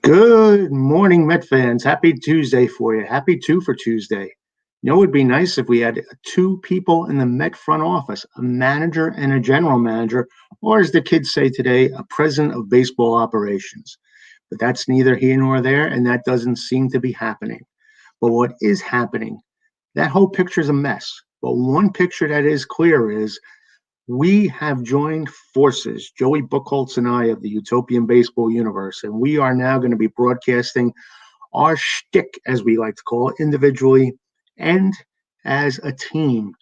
Good morning, Met fans. Happy Tuesday for you. Happy two for Tuesday. You know, it would be nice if we had two people in the Met front office, a manager and a general manager, or as the kids say today, a president of baseball operations. But that's neither here nor there, and that doesn't seem to be happening. But what is happening, that whole picture is a mess. But one picture that is clear is we have joined forces, Joey Buchholz and I of the Utopian Baseball Universe, and we are now going to be broadcasting our shtick, as we like to call it, individually and as a team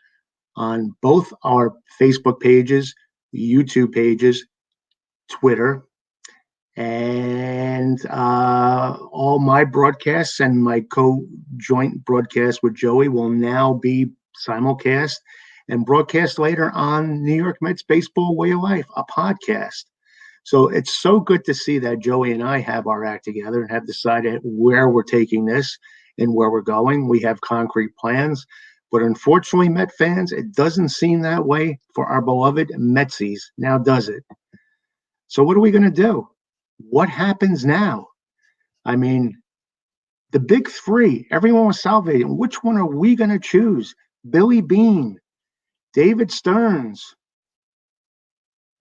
on both our Facebook pages, YouTube pages, Twitter, and all my broadcasts and my co-joint broadcast with Joey will now be simulcast and broadcast later on New York Mets Baseball Way of Life, a podcast. So it's so good to see that Joey and I have our act together and have decided where we're taking this and where we're going. We have concrete plans. But unfortunately, Met fans, it doesn't seem that way for our beloved Metsies. Now does it? So what are we going to do? What happens now? I mean, the big three, everyone was salivating. Which one are we going to choose? Billy Beane, David Stearns.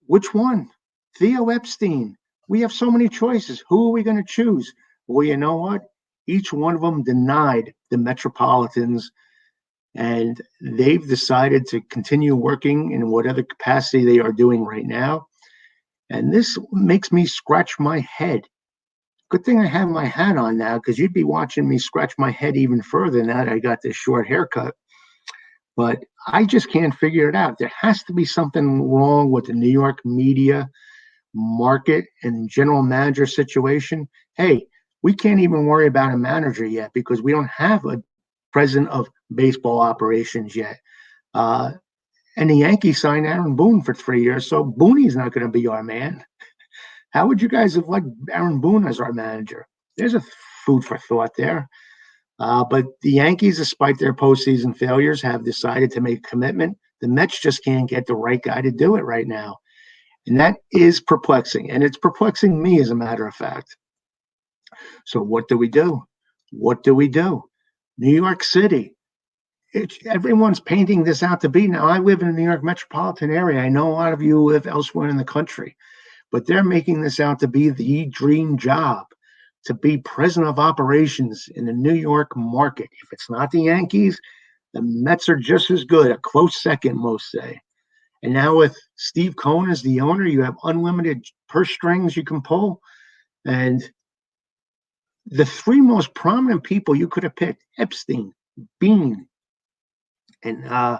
Which one? Theo Epstein. We have so many choices. Who are we going to choose? Well, you know what? Each one of them denied the Metropolitans, and they've decided to continue working in whatever capacity they are doing right now. And this makes me scratch my head. Good thing I have my hat on now, because you'd be watching me scratch my head even further now that I got this short haircut. But I just can't figure it out. There has to be something wrong with the New York media market and general manager situation. Hey, we can't even worry about a manager yet because we don't have a president of baseball operations yet. And the Yankees signed Aaron Boone for 3 years, so Boone's not going to be our man. How would you guys have liked Aaron Boone as our manager? There's a food for thought there. But the Yankees, despite their postseason failures, have decided to make a commitment. The Mets just can't get the right guy to do it right now. And that is perplexing. And it's perplexing me, as a matter of fact. So what do we do? What do we do? New York City. Everyone's painting this out to be. Now, I live in the New York metropolitan area. I know a lot of you live elsewhere in the country. But they're making this out to be the dream job, to be president of operations in the New York market. If it's not the Yankees, the Mets are just as good, a close second, most say. And now with Steve Cohen as the owner, you have unlimited purse strings you can pull. And the three most prominent people you could have picked, Epstein, Beane, and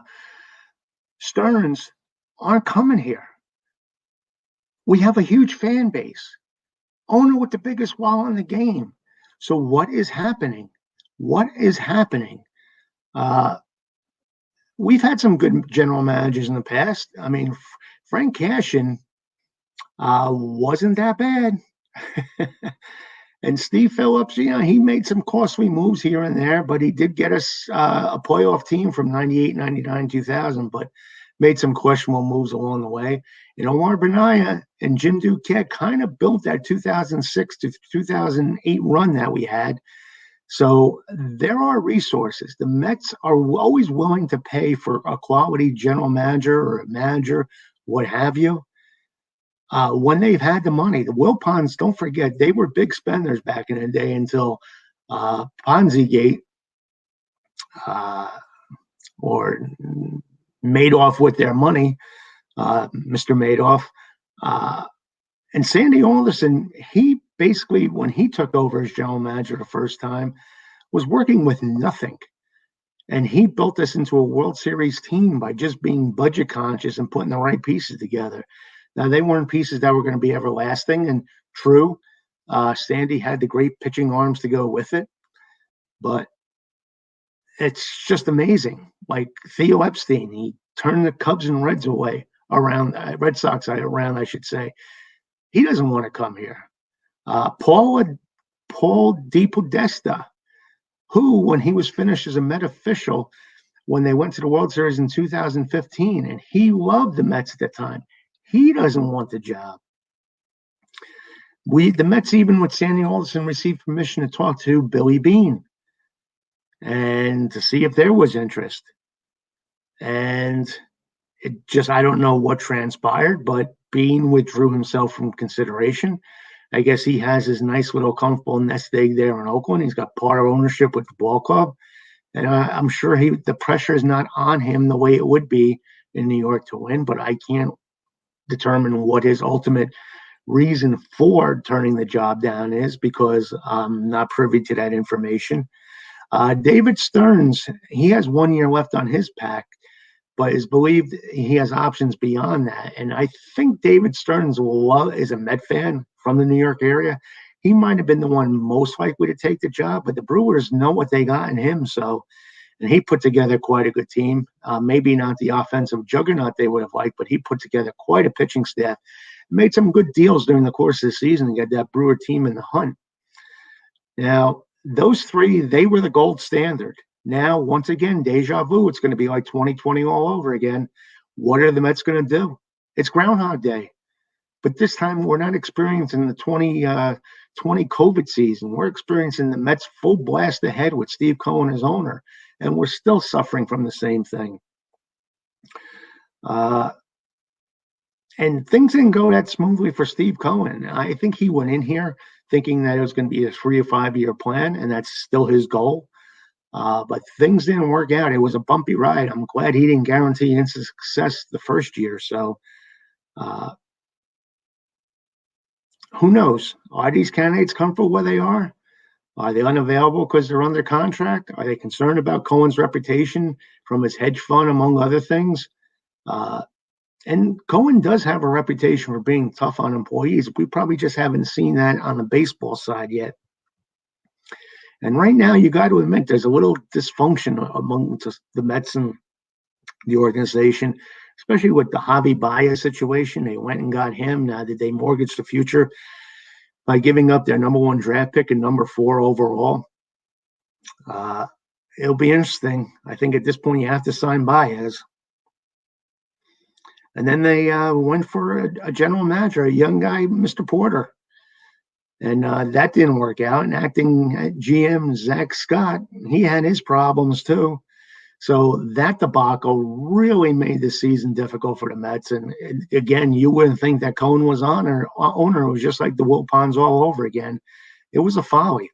Stearns, aren't coming here. We have a huge fan base. Owner with the biggest wallet in the game. So what is happening? What is happening? We've had some good general managers in the past. I mean, Frank Cashin wasn't that bad. And Steve Phillips, he made some costly moves here and there, but he did get us a playoff team from 98, 99, 2000, but made some questionable moves along the way. Omar Benaya and Jim Duquette kind of built that 2006 to 2008 run that we had. So there are resources. The Mets are always willing to pay for a quality general manager or a manager, what have you. When they've had the money, the Wilpons, don't forget, they were big spenders back in the day until Ponzi-gate or Madoff with their money, Mr. Madoff. And Sandy Alderson, he basically, when he took over as general manager the first time, was working with nothing. And he built this into a World Series team by just being budget conscious and putting the right pieces together. Now, they weren't pieces that were going to be everlasting. And true, Sandy had the great pitching arms to go with it. But it's just amazing. Like Theo Epstein, he turned the Cubs and Reds away around, Red Sox around, I should say. He doesn't want to come here. Paul DePodesta, who, when he was finished as a Met official, when they went to the World Series in 2015, and he loved the Mets at the time, he doesn't want the job. The Mets, even with Sandy Alderson, received permission to talk to Billy Beane and to see if there was interest. And I don't know what transpired, but Beane withdrew himself from consideration. I guess he has his nice little comfortable nest egg there in Oakland. He's got part of ownership with the ball club. And I'm sure the pressure is not on him the way it would be in New York to win, but I can't determine what his ultimate reason for turning the job down is because I'm not privy to that information. David Stearns, he has 1 year left on his pact, but is believed he has options beyond that. And I think David Stearns is a Met fan from the New York area. He might have been the one most likely to take the job, but the Brewers know what they got in him. So, and he put together quite a good team. Maybe not the offensive juggernaut they would have liked, but he put together quite a pitching staff. Made some good deals during the course of the season and got that Brewer team in the hunt. Now, those three, they were the gold standard. Now, once again, deja vu. It's going to be like 2020 all over again. What are the Mets going to do? It's Groundhog Day. But this time, we're not experiencing the 2020 COVID season. We're experiencing the Mets full blast ahead with Steve Cohen as owner. And we're still suffering from the same thing. And things didn't go that smoothly for Steve Cohen. I think he went in here thinking that it was going to be a 3 or 5 year plan, and that's still his goal. But things didn't work out. It was a bumpy ride. I'm glad he didn't guarantee instant success the first year. So who knows? Are these candidates comfortable where they are? Are they unavailable because they're under contract? Are they concerned about Cohen's reputation from his hedge fund, among other things? And Cohen does have a reputation for being tough on employees. We probably just haven't seen that on the baseball side yet. And right now, you got to admit, there's a little dysfunction among the Mets and the organization, especially with the Javi Baez situation. They went and got him. Now, did they mortgage the future by giving up their number 1 draft pick and number 4 overall? It'll be interesting. I think at this point, you have to sign Baez. And then they went for a general manager, a young guy, Mr. Porter. And that didn't work out. And acting GM Zach Scott, he had his problems too. So that debacle really made the season difficult for the Mets. And again, you wouldn't think that Cohen was owner. It was just like the Wilpons all over again. It was a folly.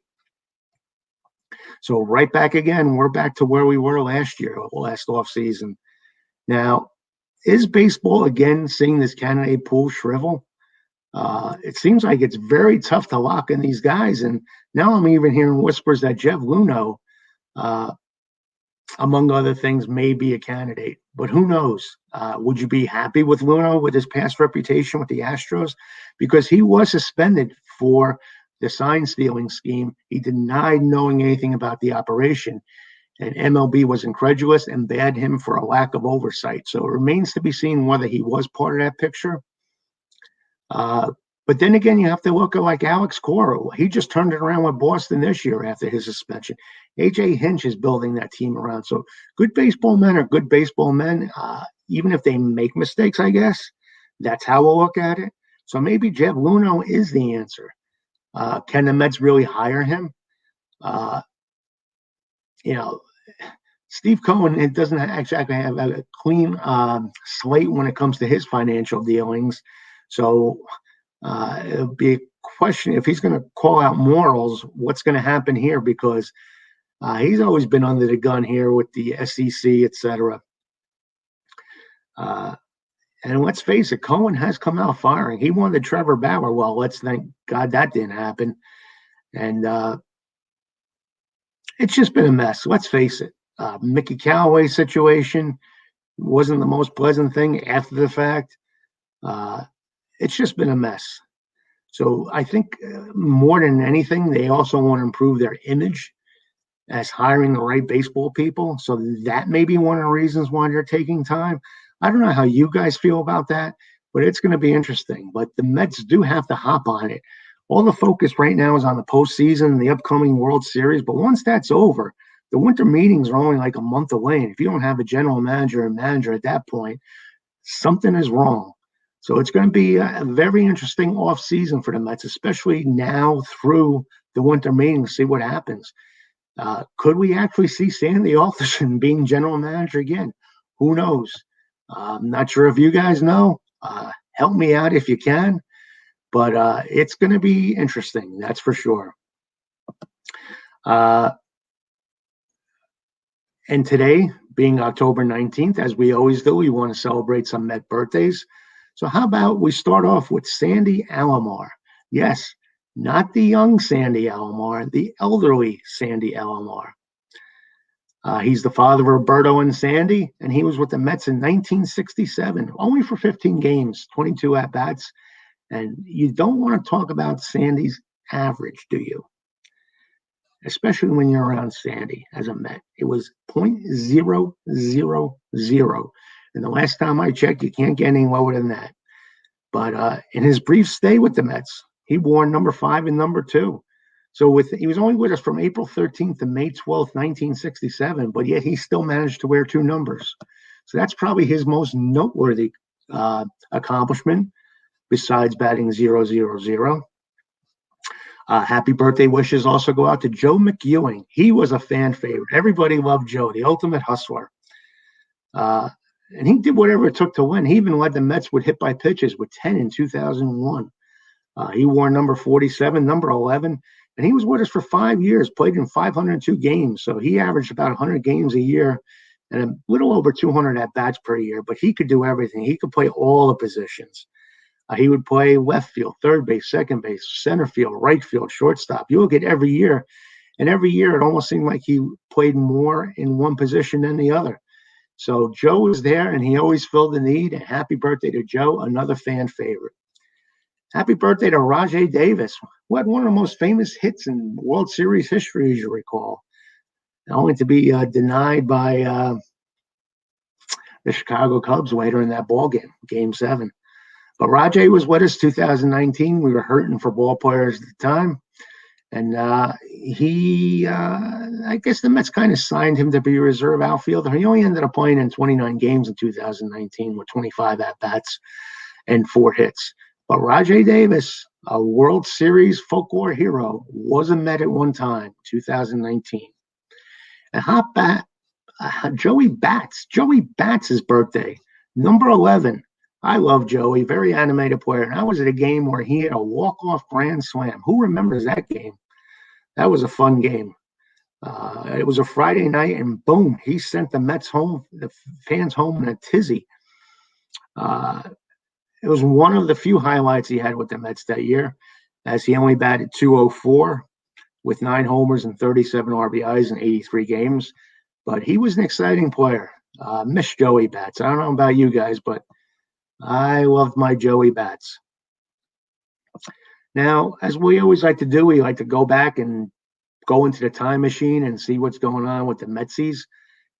So right back again, we're back to where we were last offseason. Now, is baseball again seeing this candidate pool shrivel? It seems like it's very tough to lock in these guys. And now I'm even hearing whispers that Jeff Luhnow, among other things, may be a candidate. But who knows? Would you be happy with Luhnow with his past reputation with the Astros? Because he was suspended for the sign stealing scheme. He denied knowing anything about the operation. And MLB was incredulous and banned him for a lack of oversight. So it remains to be seen whether he was part of that picture. But then again, you have to look at like Alex Cora. He just turned it around with Boston this year after his suspension. AJ Hinch is building that team around. So good baseball men are good baseball men, even if they make mistakes, I guess. That's how we'll look at it. So maybe Jeff Luhnow is the answer. Can the Mets really hire him? Steve Cohen, it doesn't actually have a clean slate when it comes to his financial dealings. So it'll be a question if he's going to call out morals, what's going to happen here? Because he's always been under the gun here with the SEC, et cetera. And let's face it, Cohen has come out firing. He wanted Trevor Bauer. Well, let's thank God that didn't happen. And it's just been a mess. Let's face it. Mickey Callaway situation wasn't the most pleasant thing after the fact. It's just been a mess. So I think more than anything, they also want to improve their image as hiring the right baseball people. So that may be one of the reasons why they're taking time. I don't know how you guys feel about that, but it's going to be interesting. But the Mets do have to hop on it. All the focus right now is on the postseason, the upcoming World Series. But once that's over, the winter meetings are only like a month away. And if you don't have a general manager and manager at that point, something is wrong. So it's going to be a very interesting off season for the Mets, especially now through the winter meetings. See what happens. Could we actually see Sandy Alderson being general manager again? Who knows? I'm not sure if you guys know. Help me out if you can. But it's going to be interesting, that's for sure. And today, being October 19th, as we always do, we want to celebrate some Met birthdays. So how about we start off with Sandy Alomar? Yes, not the young Sandy Alomar, the elderly Sandy Alomar. He's the father of Roberto and Sandy, and he was with the Mets in 1967, only for 15 games, 22 at-bats. And you don't want to talk about Sandy's average, do you? Especially when you're around Sandy as a Met. It was .000. And the last time I checked, you can't get any lower than that. But in his brief stay with the Mets, he wore number 5 and number 2. So he was only with us from April 13th to May 12th, 1967, but yet he still managed to wear 2 numbers. So that's probably his most noteworthy accomplishment, besides batting .000. Happy birthday wishes also go out to Joe McEwing. He was a fan favorite. Everybody loved Joe, the ultimate hustler. And he did whatever it took to win. He even led the Mets with hit by pitches with 10 in 2001. He wore number 47, number 11, and he was with us for 5 years, played in 502 games. So he averaged about 100 games a year and a little over 200 at-bats per year, but he could do everything. He could play all the positions. He would play left field, third base, second base, center field, right field, shortstop. You look at every year, and every year it almost seemed like he played more in one position than the other. So Joe was there, and he always filled the need. And happy birthday to Joe, another fan favorite. Happy birthday to Rajai Davis, who had one of the most famous hits in World Series history, as you recall, only to be denied by the Chicago Cubs later in that ball game, Game 7. But Rajai was with us 2019. We were hurting for ball players at the time. And I guess the Mets kind of signed him to be a reserve outfielder. He only ended up playing in 29 games in 2019 with 25 at-bats and 4 hits. But Rajai Davis, a World Series folklore hero, was a Met at one time, 2019. And Joey Bats. Joey Bats' birthday, number 11. I love Joey, very animated player. And I was at a game where he had a walk-off grand slam. Who remembers that game? That was a fun game. It was a Friday night, and boom, he sent the Mets home, the fans home in a tizzy. It was one of the few highlights he had with the Mets that year, as he only batted .204 with 9 homers and 37 RBIs in 83 games. But he was an exciting player. Miss Joey Bats. I don't know about you guys, but I loved my Joey Bats. Now, as we always like to do, we like to go back and go into the time machine and see what's going on with the Metsies.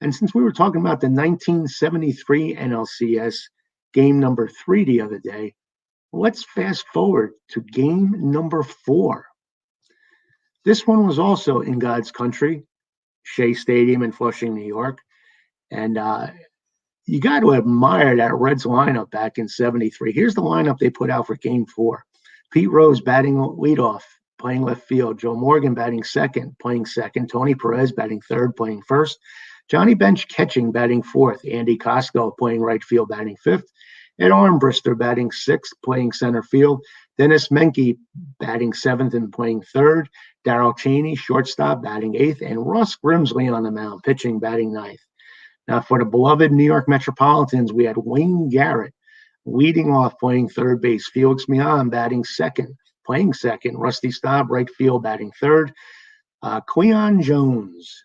And since we were talking about the 1973 NLCS game number 3 the other day, let's fast forward to game number 4. This one was also in God's country, Shea Stadium in Flushing, New York. And you got to admire that Reds lineup back in 73. Here's the lineup they put out for game 4. Pete Rose batting leadoff, playing left field. Joe Morgan batting second, playing second. Tony Perez batting third, playing first. Johnny Bench catching, batting fourth. Andy Costco playing right field, batting fifth. Ed Armbrister batting sixth, playing center field. Dennis Menke batting seventh and playing third. Darrell Cheney, shortstop, batting eighth. And Ross Grimsley on the mound, pitching, batting ninth. Now, for the beloved New York Metropolitans, we had Wayne Garrett leading off, playing third base. Felix Millan batting second, playing second. Rusty Staub, right field, batting third. Cleon Jones,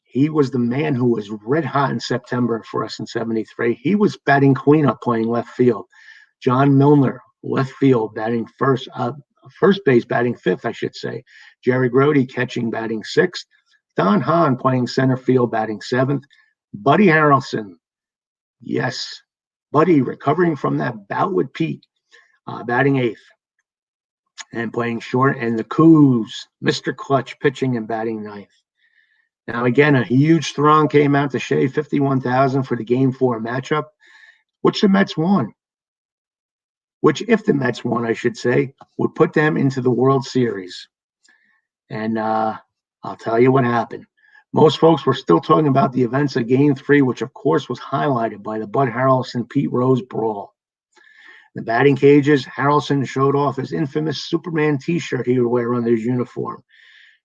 he was the man who was red hot in September for us in 73. He was batting cleanup, playing left field. John Milner, left field, batting first base, batting fifth, I should say. Jerry Grote catching, batting sixth. Don Hahn playing center field, batting seventh. Buddy Harrelson, yes, Buddy recovering from that bout with Pete, batting eighth and playing short. And the Coos, Mr. Clutch, pitching and batting ninth. Now, again, a huge throng came out to Shea, 51,000 for the Game 4 matchup, which the Mets won. which, if the Mets won, I should say, would put them into the World Series. And I'll tell you what happened. Most folks were still talking about the events of Game 3, which, of course, was highlighted by the Bud Harrelson-Pete Rose brawl. In the batting cages, Harrelson showed off his infamous Superman T-shirt he would wear under his uniform.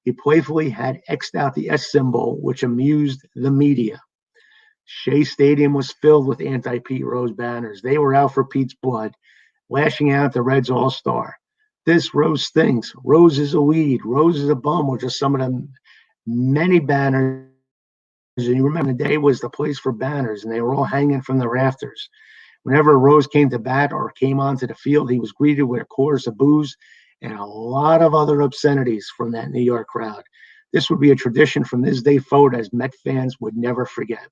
He playfully had X'd out the S symbol, which amused the media. Shea Stadium was filled with anti-Pete Rose banners. They were out for Pete's blood, lashing out the Reds All-Star. This Rose stinks. Rose is a weed. Rose is a bum, were just some of the many banners. And you remember the day was the place for banners, and they were all hanging from the rafters. Whenever Rose came to bat or came onto the field, he was greeted with a chorus of boos and a lot of other obscenities from that New York crowd. This would be a tradition from this day forward, as Met fans would never forget.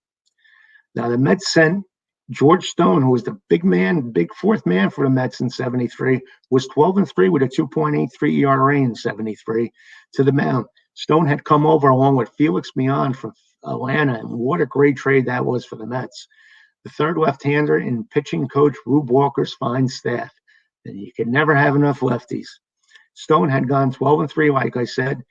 Now, the Mets sent George Stone, who was the big fourth man for the Mets in 73, was 12-3 with a 2.83 ERA in 73 to the mound. Stone had come over along with Felix Millan from Atlanta, and what a great trade that was for the Mets. The third left-hander in pitching coach Rube Walker's fine staff. And you could never have enough lefties. Stone had gone 12-3, like I said,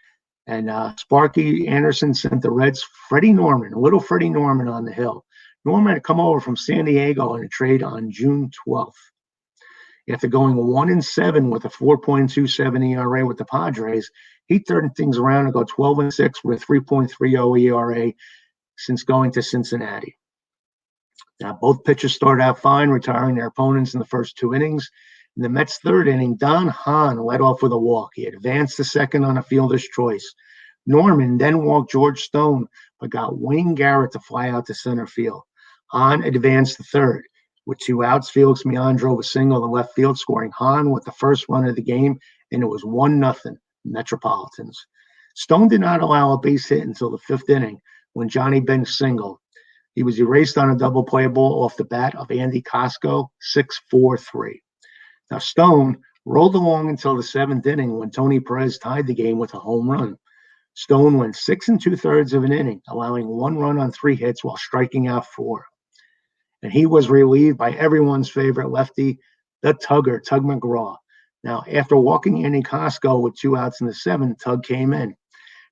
and Sparky Anderson sent the Reds little Freddie Norman on the hill. Norman had come over from San Diego in a trade on June 12th. After going 1-7 with a 4.27 ERA with the Padres, he turned things around and go 12-6 with a 3.30 ERA since going to Cincinnati. Now, both pitchers started out fine, retiring their opponents in the first 2 innings. In the Mets' third inning, Don Hahn led off with a walk. He advanced to second on a fielder's choice. Norman then walked George Stone, but got Wayne Garrett to fly out to center field. Hahn advanced to third. With 2 outs, Felix Millan drove a single to left field, scoring Hahn with the first run of the game, and it was 1-0 Metropolitans. Stone did not allow a base hit until the 5th inning, when Johnny Bench singled. He was erased on a double play ball off the bat of Andy Cosco, 6-4-3. Now, Stone rolled along until the 7th inning, when Tony Perez tied the game with a home run. Stone went 6 2/3 of an inning, allowing 1 run on 3 hits while striking out 4. And he was relieved by everyone's favorite lefty, the Tugger, Tug McGraw. Now, after walking Andy Cosco with 2 outs in the 7th, Tug came in.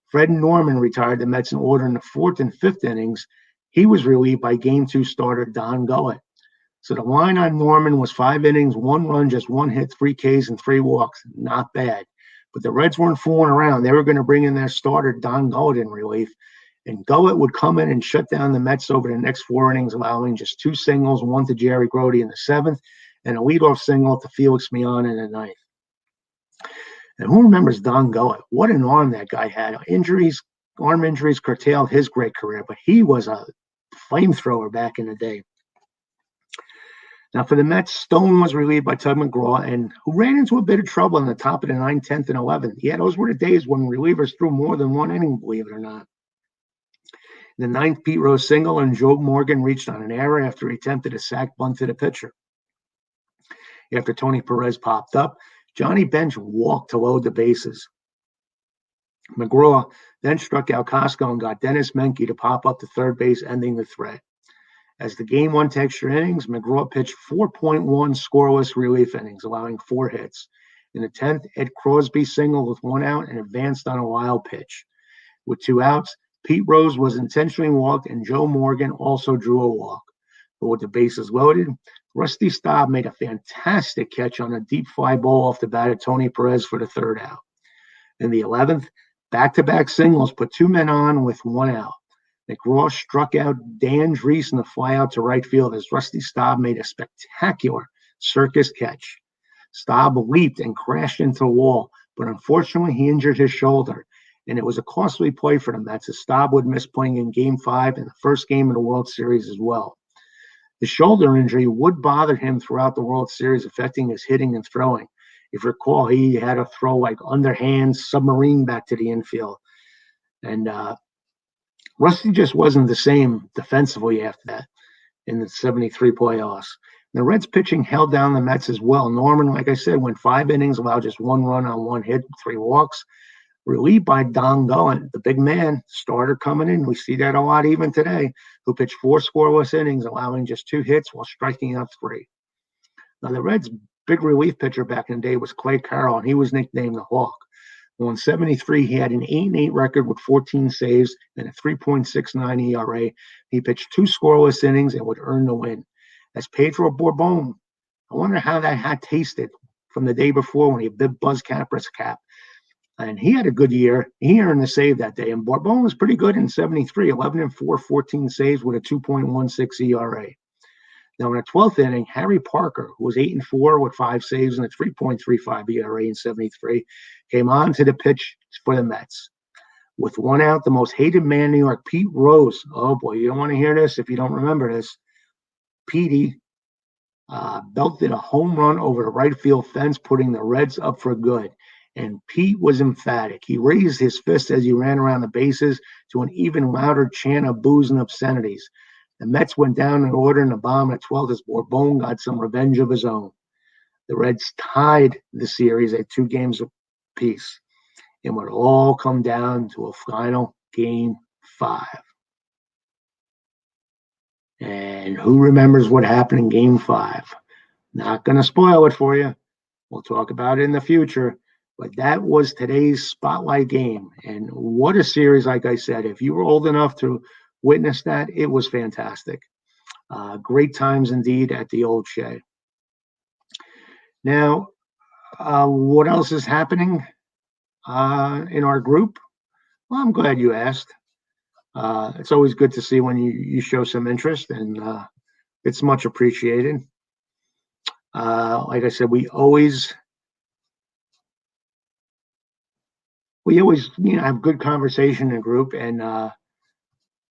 Fred Norman retired the Mets in order in the 4th and 5th innings. He was relieved by Game 2 starter Don Gullett. So the line on Norman was 5 innings, 1 run, just 1 hit, 3 Ks, and 3 walks. Not bad. But the Reds weren't fooling around. They were going to bring in their starter, Don Gullett, in relief. And Gullett would come in and shut down the Mets over the next 4 innings, allowing just 2 singles, 1 to Jerry Grote in the 7th, and a leadoff single to Felix Millan in the 9th. And who remembers Don Gullett? What an arm that guy had. Arm injuries curtailed his great career, but he was a flamethrower back in the day. Now, for the Mets, Stone was relieved by Tug McGraw, and who ran into a bit of trouble in the top of the 9th, 10th, and 11th. Yeah, those were the days when relievers threw more than 1 inning, believe it or not. In the 9th, Pete Rose single, and Joe Morgan reached on an error after he attempted a sac bunt to the pitcher. After Tony Perez popped up, Johnny Bench walked to load the bases. McGraw then struck out Cosco and got Dennis Menke to pop up to third base, ending the threat. As the game went to extra innings, McGraw pitched 4.1 scoreless relief innings, allowing 4 hits. In the 10th, Ed Crosby singled with 1 out and advanced on a wild pitch. With 2 outs, Pete Rose was intentionally walked, and Joe Morgan also drew a walk. But with the bases loaded, Rusty Staub made a fantastic catch on a deep fly ball off the bat of Tony Perez for the 3rd out. In the 11th, back-to-back singles put 2 men on with 1 out. McGraw struck out Dan Drees in the fly out to right field as Rusty Staub made a spectacular circus catch. Staub leaped and crashed into the wall, but unfortunately he injured his shoulder, and it was a costly play for the Mets as Staub would miss playing in Game 5 and the first game of the World Series as well. The shoulder injury would bother him throughout the World Series, affecting his hitting and throwing. If you recall, he had to throw like underhand submarine back to the infield. And Rusty just wasn't the same defensively after that in the 73 playoffs. The Reds pitching held down the Mets as well. Norman, like I said, went 5 innings, allowed just 1 run on 1 hit, 3 walks. Relieved by Don Gullett, the big man, starter coming in. We see that a lot even today, who pitched 4 scoreless innings, allowing just 2 hits while striking out 3. Now, the Reds' big relief pitcher back in the day was Clay Carroll, and he was nicknamed the Hawk. Well, in 73, he had an 8-8 record with 14 saves and a 3.69 ERA. He pitched 2 scoreless innings and would earn the win. As Pedro Borbon, I wonder how that hat tasted from the day before when he bit Buzz Capra's cap. And he had a good year. He earned the save that day. And Borbon was pretty good in 73, 11-4, 14 saves with a 2.16 ERA. Now, in the 12th inning, Harry Parker, who was 8-4 with 5 saves and a 3.35 ERA in 73, came on to the pitch for the Mets. With 1 out, the most hated man in New York, Pete Rose. Oh, boy, you don't want to hear this if you don't remember this. Petey belted a home run over the right field fence, putting the Reds up for good. And Pete was emphatic. He raised his fist as he ran around the bases to an even louder chant of boos and obscenities. The Mets went down in order in the bottom of the 12th as Borbon got some revenge of his own. The Reds tied the series at 2 games apiece. It would all come down to a final Game 5. And who remembers what happened in Game 5? Not going to spoil it for you. We'll talk about it in the future. But that was today's spotlight game. And what a series, like I said. If you were old enough to witness that, it was fantastic. Great times indeed at the old Shea. Now, what else is happening in our group? Well, I'm glad you asked. It's always good to see when you show some interest, and it's much appreciated. Like I said, we always have good conversation in the group. And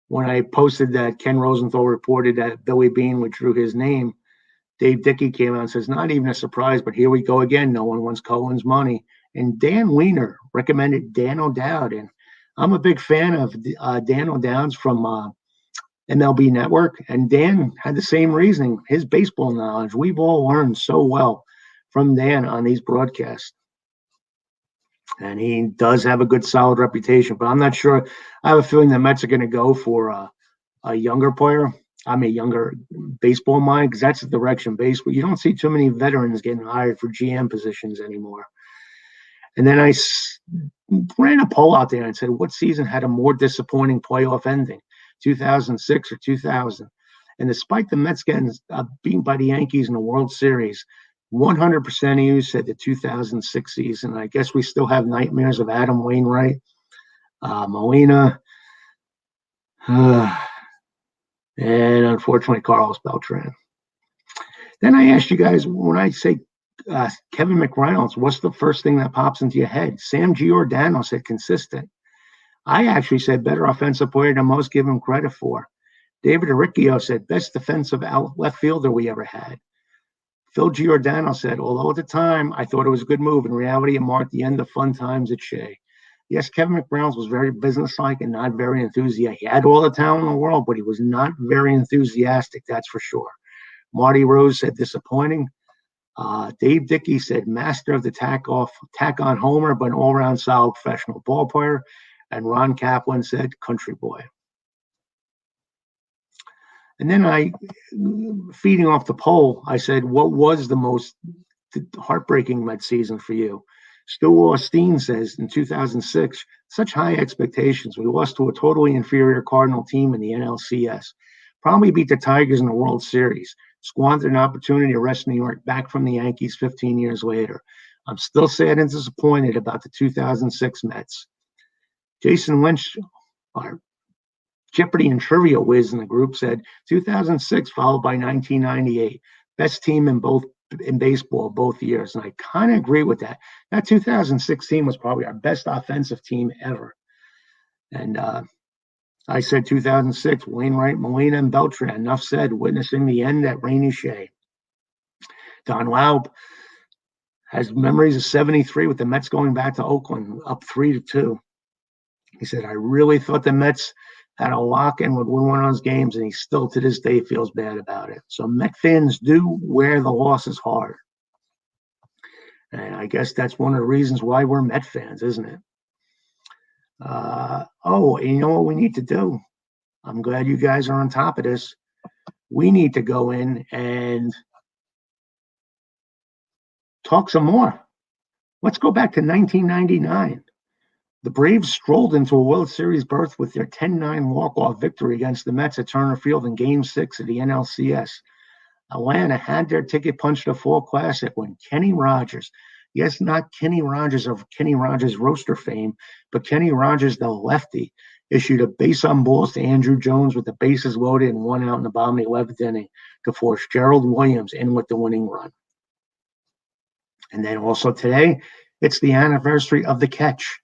when I posted that Ken Rosenthal reported that Billy Beane withdrew his name, Dave Dickey came out and says, not even a surprise, but here we go again. No one wants Cohen's money. And Dan Weiner recommended Dan O'Dowd. And I'm a big fan of Dan O'Dowd's from MLB Network. And Dan had the same reasoning, his baseball knowledge. We've all learned so well from Dan on these broadcasts. And he does have a good, solid reputation. But I'm not sure. I have a feeling the Mets are going to go for a younger player. I'm a younger baseball mind, because that's the direction baseball. You don't see too many veterans getting hired for GM positions anymore. And then I ran a poll out there and said, what season had a more disappointing playoff ending, 2006 or 2000? And despite the Mets getting beaten by the Yankees in the World Series, 100% of you said the 2006 season. I guess we still have nightmares of Adam Wainwright, Molina, and unfortunately Carlos Beltran. Then I asked you guys, when I say Kevin McReynolds, what's the first thing that pops into your head? Sam Giordano said consistent. I actually said better offensive player than most give him credit for. David Aricchio said best defensive left fielder we ever had. Phil Giordano said, although at the time I thought it was a good move, in reality it marked the end of fun times at Shea. Yes, Kevin McReynolds was very businesslike and not very enthusiastic. He had all the talent in the world, but he was not very enthusiastic, that's for sure. Marty Rose said disappointing. Dave Dickey said master of the tack on homer, but an all-around solid professional ball player. And Ron Kaplan said country boy. And then feeding off the poll, I said, what was the most heartbreaking Met season for you? Stu Austin says, in 2006, such high expectations. We lost to a totally inferior Cardinal team in the NLCS. Probably beat the Tigers in the World Series. Squandered an opportunity to wrest New York back from the Yankees 15 years later. I'm still sad and disappointed about the 2006 Mets. Jason Lynch, our Jeopardy and Trivia whiz in the group, said 2006 followed by 1998. Best team in baseball both years. And I kind of agree with that. That 2016 was probably our best offensive team ever. And I said 2006, Wainwright, Molina, and Beltran. Enough said, witnessing the end at Rainy Shea. Don Laub has memories of 73 with the Mets going back to Oakland, up 3-2. He said, I really thought the Mets had a lock and would win one of those games, and he still to this day feels bad about it. So Met fans do wear the losses hard. And I guess that's one of the reasons why we're Met fans, isn't it? And you know what we need to do? I'm glad you guys are on top of this. We need to go in and talk some more. Let's go back to 1999. The Braves strolled into a World Series berth with their 10-9 walk-off victory against the Mets at Turner Field in Game 6 of the NLCS. Atlanta had their ticket punched to Fall Classic when Kenny Rogers, yes, not Kenny Rogers of Kenny Rogers roaster fame, but Kenny Rogers, the lefty, issued a base on balls to Andrew Jones with the bases loaded and 1 out in the bottom of the 11th inning to force Gerald Williams in with the winning run. And then also today, it's the anniversary of the catch.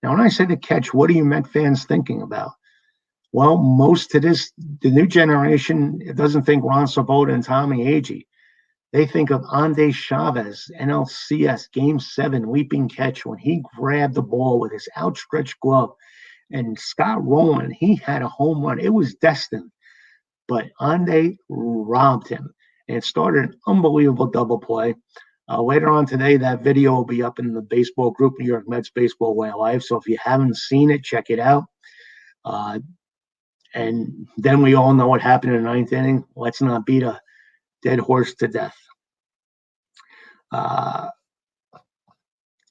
Now, when I say the catch, what are you Met fans thinking about? Well, the new generation doesn't think Ron Swoboda and Tommy Agee. They think of Ande Chavez, NLCS Game 7 leaping catch when he grabbed the ball with his outstretched glove. And Scott Rowland, he had a home run. It was destined. But Ande robbed him. And it started an unbelievable double play. Later on today, that video will be up in the baseball group, New York Mets Baseball Way of Life. So if you haven't seen it, check it out. And then we all know what happened in the 9th inning. Let's not beat a dead horse to death. And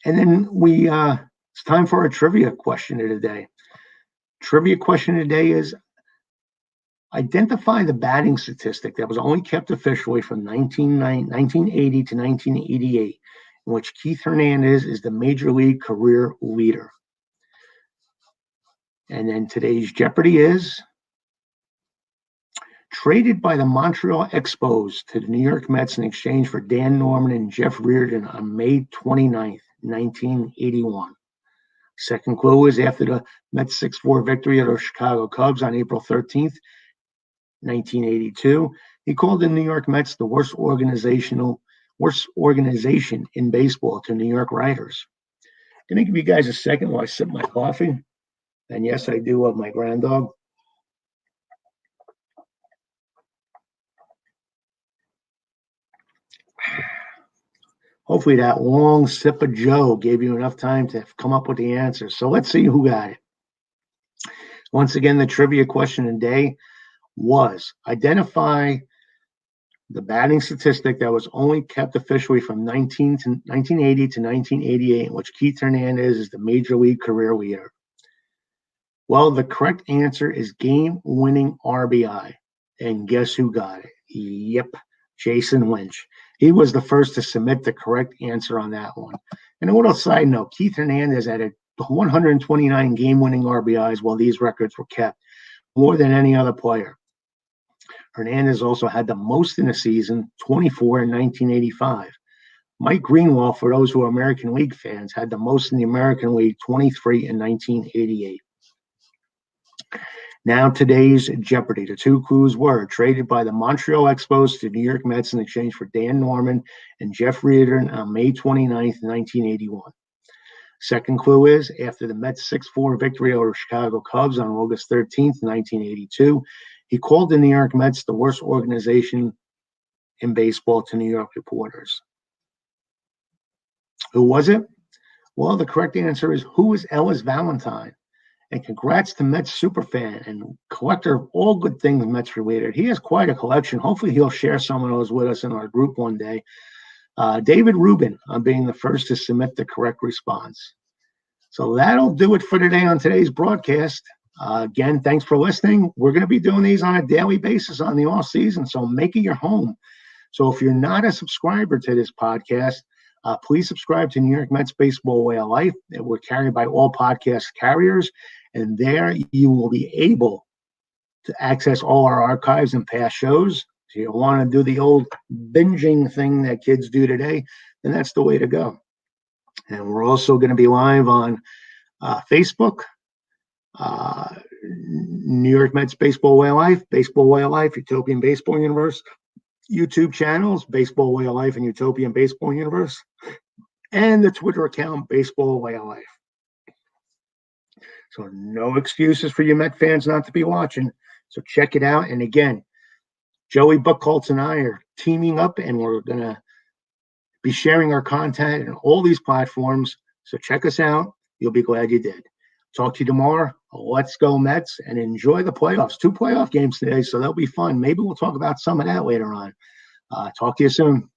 then it's time for a trivia question of the day. Trivia question of the day is, identify the batting statistic that was only kept officially from 1980 to 1988, in which Keith Hernandez is the major league career leader. And then today's Jeopardy is, traded by the Montreal Expos to the New York Mets in exchange for Dan Norman and Jeff Reardon on May 29th, 1981. Second clue is, after the Mets 6-4 victory at the Chicago Cubs on April 13th, 1982, he called the New York Mets the worst organization in baseball to New York writers. Can I give you guys a second while I sip my coffee? And yes, I do love my grand dog. Hopefully that long sip of Joe gave you enough time to come up with the answer. So let's see who got it. Once again, the trivia question of the day was, identify the batting statistic that was only kept officially from 1980 to 1988, in which Keith Hernandez is the major league career leader. Well, the correct answer is game-winning RBI. And guess who got it? Yep, Jason Lynch. He was the first to submit the correct answer on that one. And a little side note, Keith Hernandez had 129 game-winning RBIs while these records were kept, more than any other player. Hernandez also had the most in a season, 24 in 1985. Mike Greenwald, for those who are American League fans, had the most in the American League, 23 in 1988. Now today's Jeopardy. The two clues were, traded by the Montreal Expos to New York Mets in exchange for Dan Norman and Jeff Reardon on May 29th, 1981. Second clue is, after the Mets 6-4 victory over Chicago Cubs on August 13th, 1982, he called the New York Mets the worst organization in baseball to New York reporters. Who was it? Well, the correct answer is, who is Ellis Valentine? And congrats to Mets superfan and collector of all good things Mets related. He has quite a collection. Hopefully he'll share some of those with us in our group one day. David Rubin on being the first to submit the correct response. So that'll do it for today on today's broadcast. Again, thanks for listening. We're going to be doing these on a daily basis on the off season, so make it your home. So if you're not a subscriber to this podcast, please subscribe to New York Mets Baseball Way of Life. We're carried by all podcast carriers, and there you will be able to access all our archives and past shows. If you want to do the old binging thing that kids do today, then that's the way to go. And we're also going to be live on Facebook, New York Mets Baseball Way of Life, Utopian Baseball Universe, YouTube channels, Baseball Way of Life and Utopian Baseball Universe, and the Twitter account, Baseball Way of Life. So no excuses for you Met fans not to be watching. So check it out. And again, Joey Buckholtz and I are teaming up, and we're going to be sharing our content on all these platforms. So check us out. You'll be glad you did. Talk to you tomorrow. Let's go Mets, and enjoy the playoffs. 2 playoff games today, so that'll be fun. Maybe we'll talk about some of that later on. Talk to you soon.